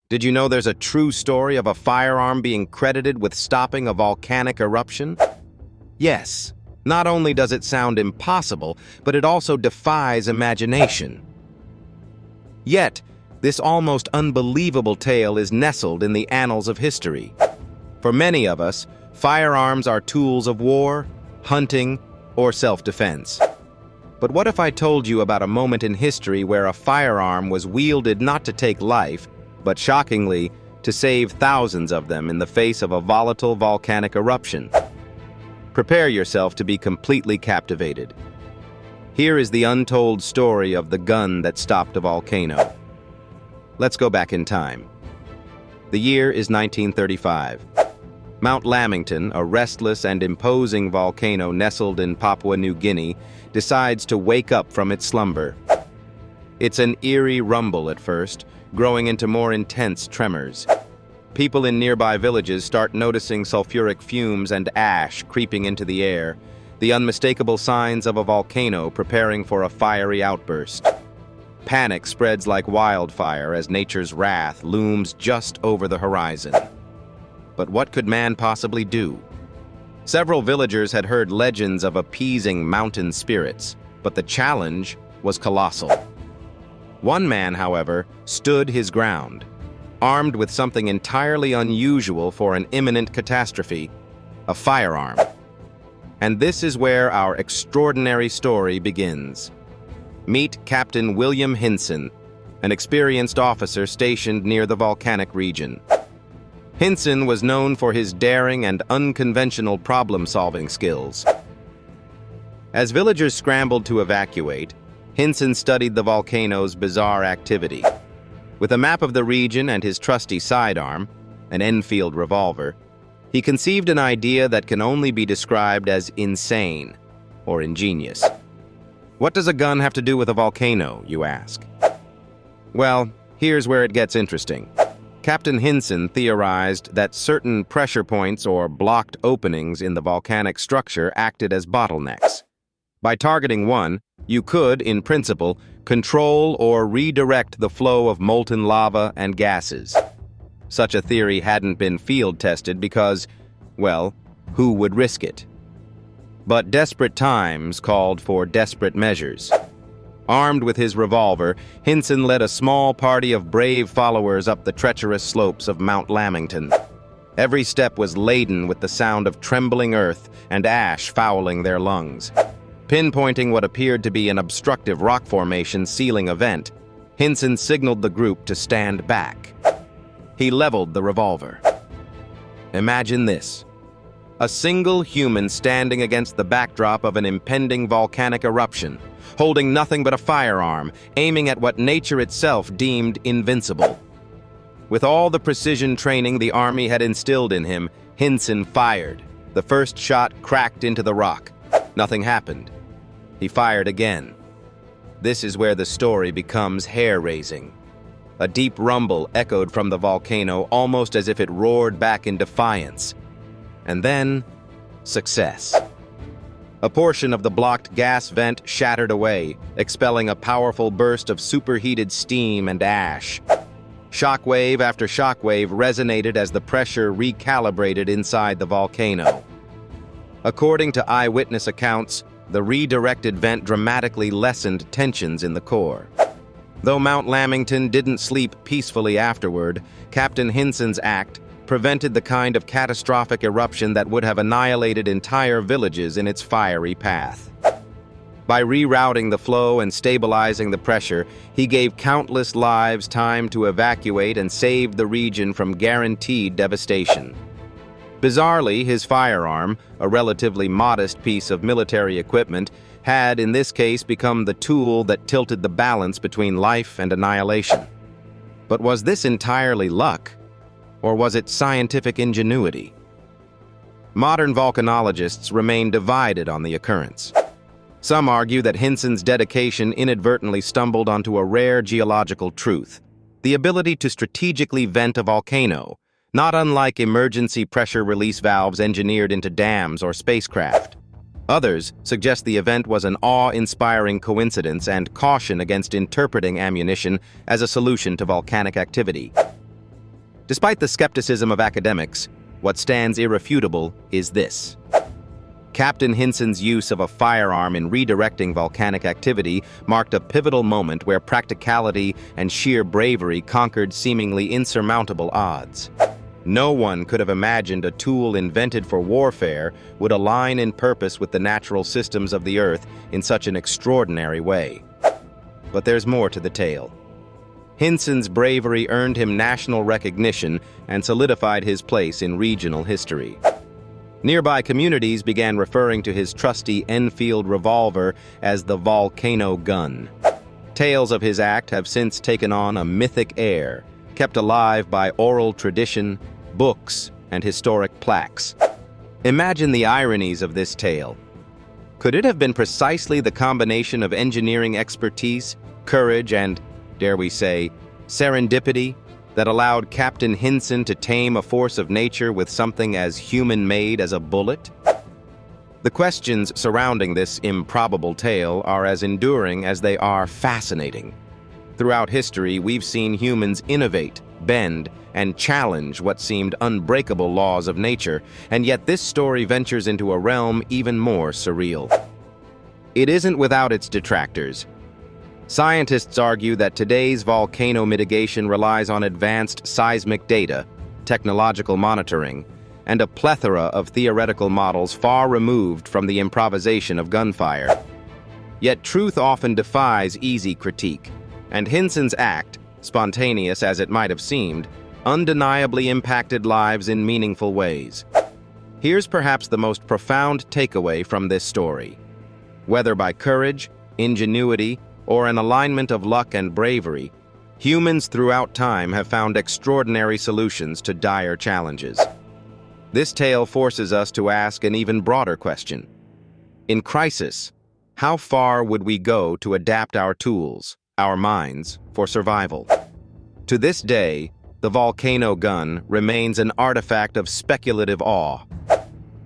Did you know there's a true story of a firearm being credited with stopping a volcanic eruption? Yes, not only does it sound impossible, but it also defies imagination. Yet, this almost unbelievable tale is nestled in the annals of history. For many of us, firearms are tools of war, hunting, or self-defense. But what if I told you about a moment in history where a firearm was wielded not to take life, but shockingly, to save thousands of them in the face of a volatile volcanic eruption? Prepare yourself to be completely captivated. Here is the untold story of the gun that stopped a volcano. Let's go back in time. The year is 1935. Mount Lamington, a restless and imposing volcano nestled in Papua New Guinea, decides to wake up from its slumber. It's an eerie rumble at first, growing into more intense tremors. People in nearby villages start noticing sulfuric fumes and ash creeping into the air, the unmistakable signs of a volcano preparing for a fiery outburst. Panic spreads like wildfire as nature's wrath looms just over the horizon. But what could man possibly do? Several villagers had heard legends of appeasing mountain spirits, but the challenge was colossal. One man, however, stood his ground, armed with something entirely unusual for an imminent catastrophe: a firearm. And this is where our extraordinary story begins. Meet Captain William Hinson, an experienced officer stationed near the volcanic region. Hinson was known for his daring and unconventional problem-solving skills. As villagers scrambled to evacuate, Hinson studied the volcano's bizarre activity. With a map of the region and his trusty sidearm, an Enfield revolver, he conceived an idea that can only be described as insane or ingenious. What does a gun have to do with a volcano, you ask? Well, here's where it gets interesting. Captain Hinson theorized that certain pressure points or blocked openings in the volcanic structure acted as bottlenecks. By targeting one, you could, in principle, control or redirect the flow of molten lava and gases. Such a theory hadn't been field-tested because, well, who would risk it? But desperate times called for desperate measures. Armed with his revolver, Hinson led a small party of brave followers up the treacherous slopes of Mount Lamington. Every step was laden with the sound of trembling earth and ash fouling their lungs. Pinpointing what appeared to be an obstructive rock formation sealing a vent, Hinson signaled the group to stand back. He leveled the revolver. Imagine this: a single human standing against the backdrop of an impending volcanic eruption, holding nothing but a firearm, aiming at what nature itself deemed invincible. With all the precision training the Army had instilled in him, Hinson fired. The first shot cracked into the rock. Nothing happened. He fired again. This is where the story becomes hair-raising. A deep rumble echoed from the volcano, almost as if it roared back in defiance. And then, success. A portion of the blocked gas vent shattered away, expelling a powerful burst of superheated steam and ash. Shockwave after shockwave resonated as the pressure recalibrated inside the volcano. According to eyewitness accounts, the redirected vent dramatically lessened tensions in the core. Though Mount Lamington didn't sleep peacefully afterward, Captain Hinson's act prevented the kind of catastrophic eruption that would have annihilated entire villages in its fiery path. By rerouting the flow and stabilizing the pressure, he gave countless lives time to evacuate and saved the region from guaranteed devastation. Bizarrely, his firearm, a relatively modest piece of military equipment, had in this case become the tool that tilted the balance between life and annihilation. But was this entirely luck? Or was it scientific ingenuity? Modern volcanologists remain divided on the occurrence. Some argue that Hinson's dedication inadvertently stumbled onto a rare geological truth: the ability to strategically vent a volcano, not unlike emergency pressure release valves engineered into dams or spacecraft. Others suggest the event was an awe-inspiring coincidence and caution against interpreting ammunition as a solution to volcanic activity. Despite the skepticism of academics, what stands irrefutable is this. Captain Hinson's use of a firearm in redirecting volcanic activity marked a pivotal moment where practicality and sheer bravery conquered seemingly insurmountable odds. No one could have imagined a tool invented for warfare would align in purpose with the natural systems of the Earth in such an extraordinary way. But there's more to the tale. Hinson's bravery earned him national recognition and solidified his place in regional history. Nearby communities began referring to his trusty Enfield revolver as the Volcano gun. Tales of his act have since taken on a mythic air, kept alive by oral tradition, books, and historic plaques. Imagine the ironies of this tale. Could it have been precisely the combination of engineering expertise, courage, and, dare we say, serendipity that allowed Captain Hinson to tame a force of nature with something as human-made as a bullet? The questions surrounding this improbable tale are as enduring as they are fascinating. Throughout history, we've seen humans innovate, bend, and challenge what seemed unbreakable laws of nature, and yet this story ventures into a realm even more surreal. It isn't without its detractors. Scientists argue that today's volcano mitigation relies on advanced seismic data, technological monitoring, and a plethora of theoretical models far removed from the improvisation of gunfire. Yet truth often defies easy critique, and Hinson's act, spontaneous as it might have seemed, undeniably impacted lives in meaningful ways. Here's perhaps the most profound takeaway from this story. Whether by courage, ingenuity, or an alignment of luck and bravery, humans throughout time have found extraordinary solutions to dire challenges. This tale forces us to ask an even broader question. In crisis, how far would we go to adapt our tools, our minds, for survival? To this day, the Volcano gun remains an artifact of speculative awe.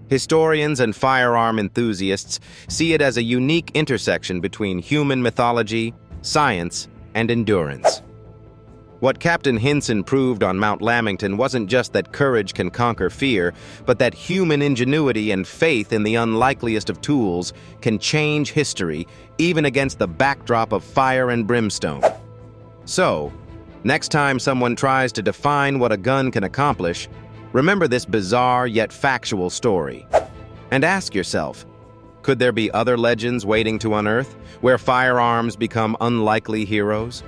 Historians and firearm enthusiasts see it as a unique intersection between human mythology, science, and endurance. What Captain Hinson proved on Mount Lamington wasn't just that courage can conquer fear, but that human ingenuity and faith in the unlikeliest of tools can change history, even against the backdrop of fire and brimstone. So, next time someone tries to define what a gun can accomplish, remember this bizarre yet factual story. And ask yourself, could there be other legends waiting to unearth, where firearms become unlikely heroes?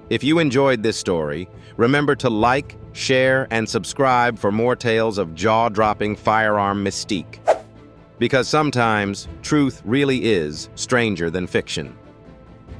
If you enjoyed this story, remember to like, share, and subscribe for more tales of jaw-dropping firearm mystique. Because sometimes, truth really is stranger than fiction.